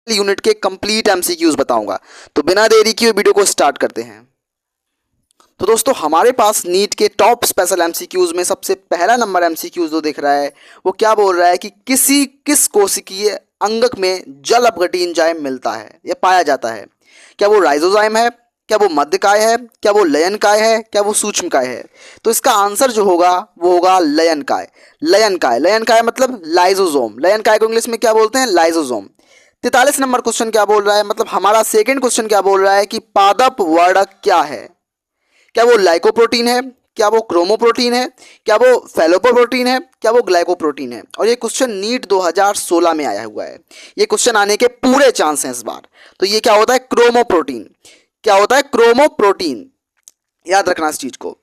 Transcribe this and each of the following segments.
Unit के complete MCQs बताऊंगा। तो बिना देरी किए वीडियो को स्टार्ट करते हैं। तो दोस्तों हमारे पास नीट के टॉप स्पेशल एमसीक्यूज में सबसे पहला नंबर एमसीक्यूज जो दिख रहा है वो क्या बोल रहा है कि किस कोशिकीय अंगक में जल अपघटी एंजाइम मिलता है या पाया जाता है। क्या वो राइजोजाइम है, क्या वो मध्यकाय है, क्या वो लयनकाय है, क्या वो सूक्ष्मकाय है। तो इसका आंसर जो होगा वो होगा लयनकाय। लयनकाय मतलब लाइजोजोम। लयनकाय को इंग्लिश में क्या बोलते हैं? लाइजोजोम। 43 नंबर क्वेश्चन क्या बोल रहा है, मतलब हमारा सेकंड क्वेश्चन क्या बोल रहा है कि पादप वर्णक क्या है। क्या वो लाइकोप्रोटीन है, क्या वो क्रोमोप्रोटीन है, क्या वो फेलोपोप्रोटीन है, क्या वो ग्लाइकोप्रोटीन है। और ये क्वेश्चन नीट 2016 में आया हुआ है। ये क्वेश्चन आने के पूरे चांस हैं इस बार। तो ये क्या होता है? क्रोमोप्रोटीन। क्या होता है? क्रोमोप्रोटीन। याद रखना इस चीज को।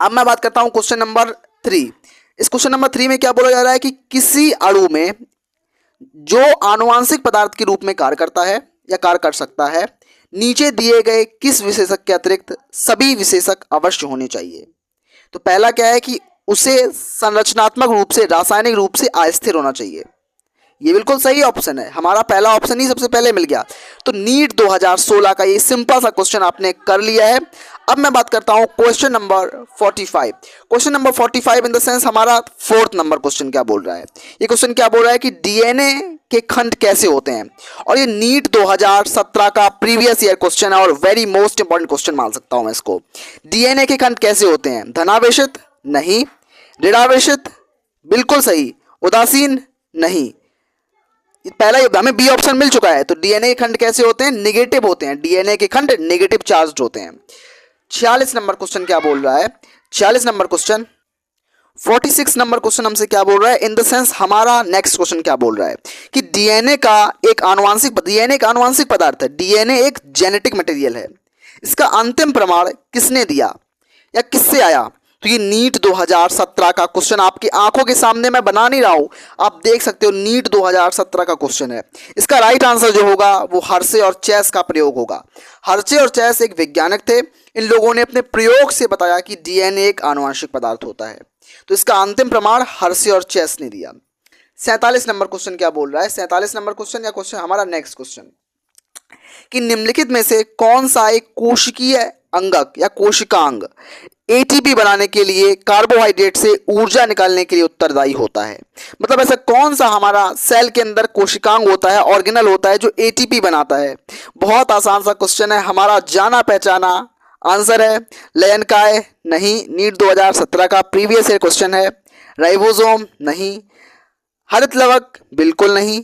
अब मैं बात करता हूं क्वेश्चन नंबर 3। इस क्वेश्चन नंबर 3 में क्या बोला जा रहा है कि किसी अणु में जो आनुवांशिक पदार्थ के रूप में कार्य करता है या कार्य कर सकता है, नीचे दिए गए किस विशेषक के अतिरिक्त सभी विशेषक अवश्य होने चाहिए। तो पहला क्या है कि उसे संरचनात्मक रूप से, रासायनिक रूप से अस्थिर होना चाहिए। ये बिल्कुल सही ऑप्शन है, हमारा पहला ऑप्शन ही सबसे पहले मिल गया। तो नीट 2016 का ये सिंपल सा क्वेश्चन आपने कर लिया है। अब मैं बात करता हूं question number 45। Question number 45 in the sense हमारा फोर्थ नंबर क्वेश्चन क्या बोल रहा है। ये क्वेश्चन क्या बोल रहा है कि डीएनए के खंड कैसे होते हैं। और ये नीट 2017 का प्रीवियस ईयर क्वेश्चन है और वेरी मोस्ट इंपॉर्टेंट क्वेश्चन मान सकता हूं मैं इसको। डीएनए के खंड कैसे होते हैं? धनावेशित? नहीं। ऋणावेशित? बिल्कुल सही। उदासीन? नहीं। पहला हमें बी ऑप्शन मिल चुका है। तो डीएनए के खंड कैसे होते हैं? नेगेटिव होते हैं। डीएनए के खंड नेगेटिव चार्ज्ड होते हैं। 46 नंबर क्वेश्चन क्या बोल रहा है? 46 नंबर क्वेश्चन, 46 नंबर क्वेश्चन हमसे क्या बोल रहा है, इन द सेंस हमारा नेक्स्ट क्वेश्चन क्या बोल रहा है कि डीएनए एक आनुवांशिक पदार्थ है। डीएनए एक जेनेटिक मटेरियल है। इसका अंतिम प्रमाण किसने दिया या किससे आया। तो ये नीट 2017 का क्वेश्चन आपकी आंखों के सामने मैं बना नहीं रहा हूं, आप देख सकते हो। नीट 2017 का क्वेश्चन है। इसका राइट आंसर जो होगा वो हर्शे और चेस का प्रयोग होगा। हर्शे और चेस एक वैज्ञानिक थे। इन लोगों ने अपने प्रयोग से बताया कि डीएनए एक आनुवंशिक पदार्थ होता है। तो इसका अंतिम प्रमाण हर्शे और चेस ने दिया। 47 नंबर क्वेश्चन क्या बोल रहा है? 47 नंबर क्वेश्चन या क्वेश्चन हमारा नेक्स्ट क्वेश्चन कि निम्नलिखित में से कौन सा एक कोशिकीय अंगक या कोशिकांग एटीपी बनाने के लिए कार्बोहाइड्रेट से ऊर्जा निकालने के लिए उत्तरदायी होता है। मतलब ऐसा कौन सा हमारा सेल के अंदर कोशिकांग होता है, ऑर्गेनल होता है जो एटीपी बनाता है। बहुत आसान सा क्वेश्चन है, हमारा जाना पहचाना आंसर है लयनकाय। नहीं। नीट 2017 का प्रीवियस ईयर क्वेश्चन है। राइबोसोम? नहीं। हरित लवक? बिल्कुल नहीं।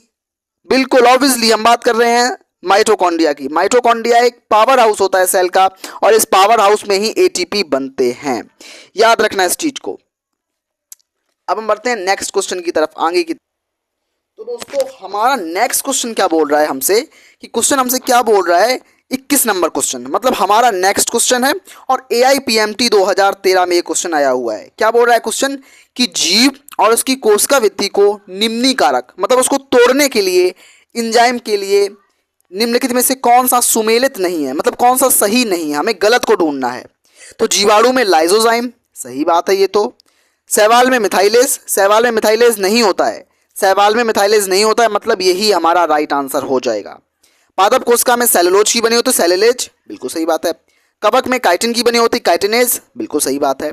बिल्कुल ऑब्वियसली हम बात कर रहे हैं माइटोकॉन्ड्रिया की। माइटोकॉन्ड्रिया एक पावर हाउस होता है सेल का और इस पावर हाउस में ही एटीपी बनते हैं। याद रखना इस चीज को। अब हम बढ़ते हैं नेक्स्ट क्वेश्चन की तरफ, आगे की। तो दोस्तों हमारा नेक्स्ट क्वेश्चन क्या बोल रहा है हमसे कि क्वेश्चन हमसे क्या बोल रहा है 21 नंबर क्वेश्चन, मतलब हमारा नेक्स्ट क्वेश्चन है और AIPMT 2013 में ये क्वेश्चन आया हुआ है। क्या बोल रहा है क्वेश्चन कि जीव और उसकी कोशिका वृद्धि को निम्नीकारक, मतलब उसको तोड़ने के लिए, एंजाइम के लिए निम्नलिखित में से कौन सा सुमेलित नहीं है, मतलब कौन सा सही नहीं है, हमें गलत को ढूंढना है। तो जीवाणु में लाइजोजाइम, सही बात है ये तो। शैवाल में मिथाइलेज नहीं होता है। शैवाल में मिथाइलेज नहीं होता है, मतलब यही हमारा राइट आंसर हो जाएगा। पादप कोशिका में सेलुलोज की बनी होती है, सेलुलेज, बिल्कुल सही बात है। कवक में काइटिन की बनी होती, काइटिनेज, बिल्कुल सही बात है।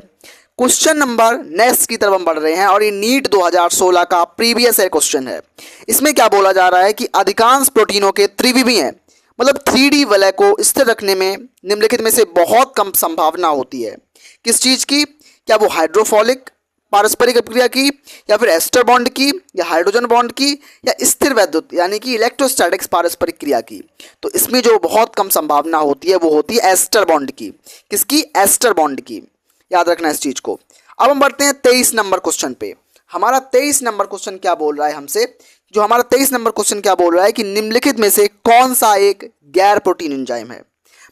क्वेश्चन नंबर नेक्स्ट की तरफ हम बढ़ रहे हैं और ये नीट 2016 का प्रीवियस ईयर क्वेश्चन है। इसमें क्या बोला जा रहा है कि अधिकांश प्रोटीनों के त्रिविमी हैं, मतलब 3D वलय को स्थिर रखने में निम्नलिखित में से बहुत कम संभावना होती है। किस चीज की? क्या वो हाइड्रोफोलिक पारस्परिक अभिक्रिया की, या फिर एस्टर बॉन्ड की, या हाइड्रोजन बॉन्ड की, या स्थिर वैद्युत यानी कि इलेक्ट्रोस्टैटिक्स पारस्परिक क्रिया की। तो इसमें जो बहुत कम संभावना होती है वो होती है एस्टर बॉन्ड की। किसकी? एस्टर बॉन्ड की। याद रखना इस चीज को। अब हम बढ़ते हैं 23 नंबर क्वेश्चन पे। हमारा 23 नंबर क्वेश्चन क्या बोल रहा है हमसे, जो हमारा 23 नंबर क्वेश्चन क्या बोल रहा है कि निम्नलिखित में से कौन सा एक गैर प्रोटीन एंजाइम है।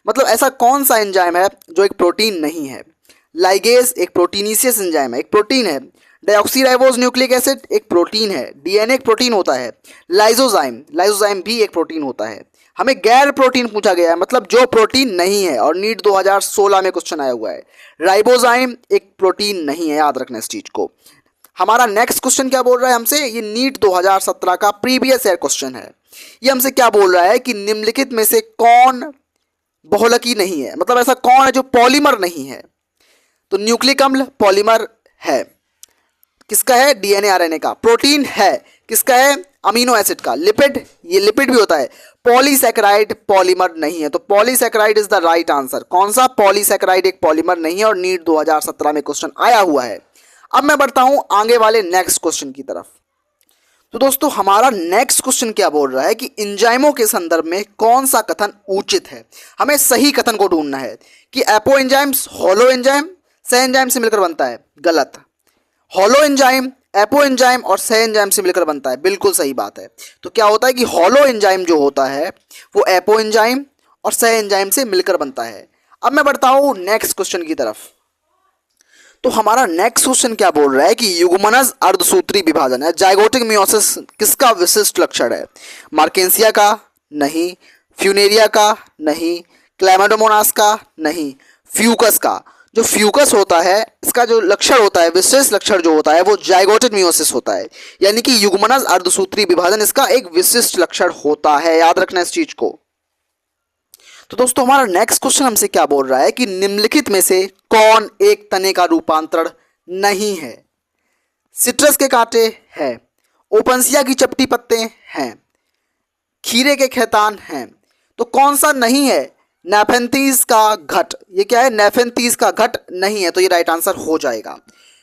मतलब ऐसा कौन सा एंजाइम है जो एक प्रोटीन नहीं है। लाइगेज एक प्रोटीनिशियस एंजाइम है, एक प्रोटीन है। डेऑक्सीराइबोज न्यूक्लिक एसिड एक प्रोटीन है, डीएनए एक प्रोटीन होता है। लाइजोजाइम भी एक प्रोटीन होता है। हमें गैर प्रोटीन पूछा गया है, मतलब जो प्रोटीन नहीं है, और नीट 2016 में क्वेश्चन आया हुआ है। राइबोजाइम एक प्रोटीन नहीं है, याद रखना इस चीज को। हमारा नेक्स्ट क्वेश्चन क्या बोल रहा है हमसे, ये नीट 2017 का प्रीवियस ईयर क्वेश्चन है। ये हमसे क्या बोल रहा है कि निम्नलिखित में से कौन बहुलकी नहीं है, मतलब ऐसा कौन है जो पॉलीमर नहीं है। तो न्यूक्लिक अम्ल पॉलीमर है, किसका है, डीएनए आरएनए का। प्रोटीन है, किसका है, अमीनो एसिड का। लिपिड, ये लिपिड भी होता है। पॉलीसैकेराइड पॉलीमर नहीं है, तो polysaccharide is the right answer. कौन सा, पॉलीसैकेराइड एक पॉलीमर नहीं है और नीट 2017 में क्वेश्चन आया हुआ है। अब मैं बढ़ता हूं आगे वाले नेक्स्ट क्वेश्चन की तरफ। तो दोस्तों हमारा नेक्स्ट क्वेश्चन क्या बोल रहा है कि एंजाइमों के संदर्भ में कौन सा कथन उचित है। हमें सही कथन को ढूंढना है कि एपो एंजाइम्स हॉलो एंजाइम सह एंजाइम से मिलकर बनता है, गलत। हॉलो एंजाइम एपो एंजाइम और सह एंजाइम से मिलकर बनता है, बिल्कुल सही बात है। तो क्या होता है कि हॉलो एंजाइम जो होता है वो एपो एंजाइम और सह एंजाइम से मिलकर बनता है। अब मैं बढ़ता हूं नेक्स्ट क्वेश्चन की तरफ। तो हमारा नेक्स्ट क्वेश्चन क्या बोल रहा है कि युग्मनज अर्धसूत्री विभाजन है, जाइगोटिक मियोसिस किसका विशिष्ट लक्षण है। मार्केंसिया का नहीं, फ्यूनेरिया का नहीं, क्लैमाडोमोनास का नहीं, फ्यूकस का। जो फ्यूकस होता है इसका जो लक्षण होता है, विशेष लक्षण जो होता है वो जाइगोटिक मियोसिस होता है, यानी कि युग्मनज अर्धसूत्री विभाजन इसका एक विशिष्ट लक्षण होता है, याद रखना इस चीज को। तो दोस्तों हमारा नेक्स्ट क्वेश्चन हमसे क्या बोल रहा है कि निम्नलिखित में से कौन एक तने का रूपांतरण नहीं है। सिट्रस के कांटे हैं, ओपनसिया की चपटी पत्ते हैं, खीरे के खेतान हैं, तो कौन सा नहीं है, नेफेंथीज का घट। ये क्या है, नेफेंथीज का घट नहीं है, तो ये राइट आंसर हो जाएगा।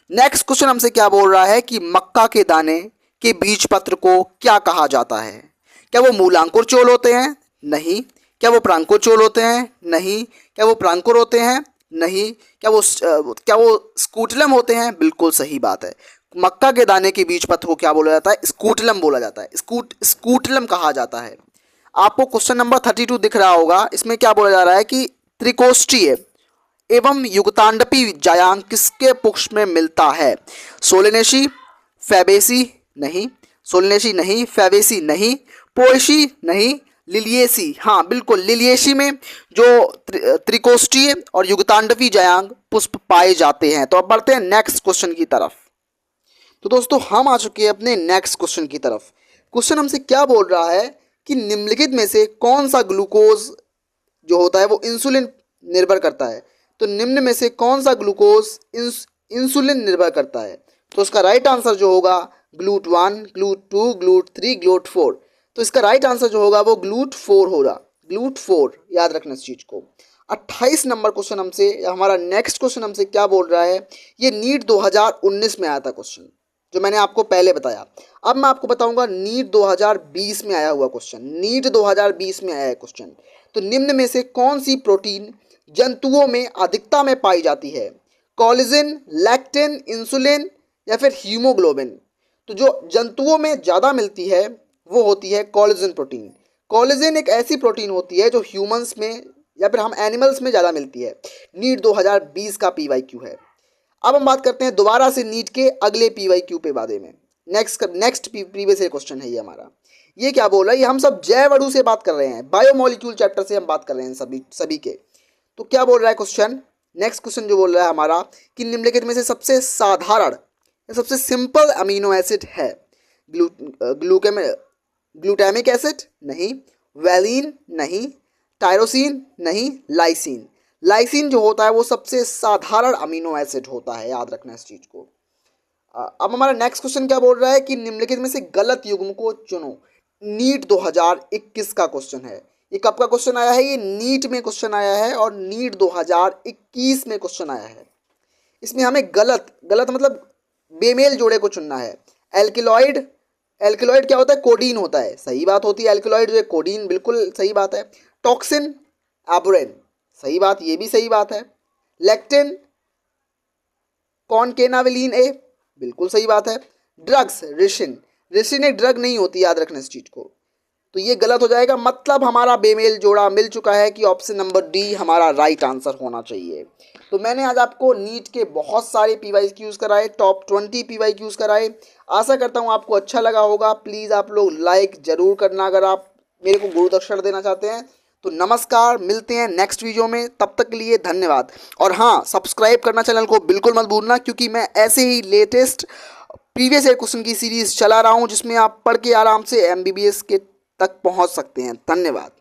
नेक्स्ट क्वेश्चन हमसे क्या बोल रहा है कि मक्का के दाने के बीज पत्र को क्या कहा जाता है। क्या वो मूलांकुर चोल होते हैं, नहीं। क्या वो प्रांकुर चोल होते हैं, नहीं। क्या वो प्रांकुर होते हैं, नहीं। क्या वो स्कूटलम होते हैं, बिल्कुल सही बात है। मक्का के दाने के बीज पत्र को क्या बोला जाता है, स्कूटलम बोला जाता है, स्कूटलम कहा जाता है। आपको क्वेश्चन नंबर 32 दिख रहा होगा, इसमें क्या बोला जा रहा है कि त्रिकोष्ठीय एवं युगतांडपी जायांग किसके पुष्प में मिलता है। सोलेनेसी, फैबेसी नहीं, सोलेनेसी नहीं, फैबेसी नहीं, पोएसी नहीं, लिलिएसी, हाँ बिल्कुल लिलिएसी में जो त्रिकोष्ठीय और युगतांडवी जायांग पुष्प पाए जाते हैं। तो अब बढ़ते हैं नेक्स्ट क्वेश्चन की तरफ। तो दोस्तों हम आ चुके हैं अपने नेक्स्ट क्वेश्चन की तरफ। क्वेश्चन हमसे क्या बोल रहा है कि निम्नलिखित में से कौन सा ग्लूकोज जो होता है वो इंसुलिन निर्भर करता है। तो निम्न में से कौन सा ग्लूकोज इंसुलिन निर्भर करता है। तो उसका राइट आंसर जो होगा GLUT1, GLUT2, GLUT3, GLUT4। तो इसका राइट आंसर जो होगा वो GLUT4 होगा, GLUT4, याद रखना इस चीज को। 28 नंबर क्वेश्चन हमसे, हमारा नेक्स्ट क्वेश्चन हमसे क्या बोल रहा है, ये नीट 2019 में आया था क्वेश्चन, जो मैंने आपको पहले बताया। अब मैं आपको बताऊंगा नीट 2020 में आया हुआ क्वेश्चन, नीट 2020 में आया है क्वेश्चन। तो निम्न में से कौन सी प्रोटीन जंतुओं में अधिकता में पाई जाती है। कोलेजन, लैक्टिन, इंसुलिन या फिर हीमोग्लोबिन। तो जो जंतुओं में ज़्यादा मिलती है वो होती है कोलेजन प्रोटीन। कोलेजन एक ऐसी प्रोटीन होती है जो ह्यूमंस में या फिर हम एनिमल्स में ज़्यादा मिलती है। नीट 2020 का PYQ है। अब हम बात करते हैं दोबारा से नीट के अगले PYQ पे बारे में। नेक्स्ट प्रीवियस ईयर क्वेश्चन है ये हमारा। ये क्या बोल रहा है, ये हम सब जैव अणु से बात कर रहे हैं, बायोमोलिक्यूल चैप्टर से हम बात कर रहे हैं सभी के। तो क्या बोल रहा है क्वेश्चन, नेक्स्ट क्वेश्चन जो बोल रहा है हमारा कि निम्नलिखित में से सबसे साधारण सबसे सिंपल अमीनो एसिड है। ग्लूटामिक एसिड नहीं, वैलिन नहीं, टायरोसिन नहीं, लाइसिन। लाइसिन जो होता है वो सबसे साधारण अमीनो एसिड होता है, याद रखना इस चीज को। अब हमारा नेक्स्ट क्वेश्चन क्या बोल रहा है कि निम्नलिखित में से गलत युग्म को चुनो। नीट 2021 का क्वेश्चन है। ये कब का क्वेश्चन आया है, ये नीट में क्वेश्चन आया है और नीट 2021 में क्वेश्चन आया है। इसमें हमें गलत मतलब बेमेल जोड़े को चुनना है। एल्किलॉइड क्या होता है, कोडीन होता है, सही बात होती है। एल्किलॉइड जो है कोडीन, बिल्कुल सही बात है। टॉक्सिन, एब्रेन, सही बात, ये भी सही बात है। लेक्टिन, कॉनकेनावेलिन ए, बिल्कुल सही बात है। ड्रग्स, रिसिन एक ड्रग नहीं होती, याद रखना इस चीज को। तो ये गलत हो जाएगा, मतलब हमारा बेमेल जोड़ा मिल चुका है कि ऑप्शन नंबर डी हमारा राइट आंसर होना चाहिए। तो मैंने आज आपको नीट के बहुत सारे PYQs कराए, टॉप 20 PYQs कराए। आशा करता हूँ आपको अच्छा लगा होगा। प्लीज़ आप लोग लाइक ज़रूर करना अगर आप मेरे को गुरु दक्षिणा देना चाहते हैं। तो नमस्कार, मिलते हैं नेक्स्ट वीडियो में, तब तक के लिए धन्यवाद। और हाँ, सब्सक्राइब करना चैनल को बिल्कुल मत भूलना, क्योंकि मैं ऐसे ही लेटेस्ट प्रीवियस ईयर क्वेश्चन की सीरीज चला रहा हूँ जिसमें आप पढ़ के आराम से MBBS के तक पहुँच सकते हैं। धन्यवाद।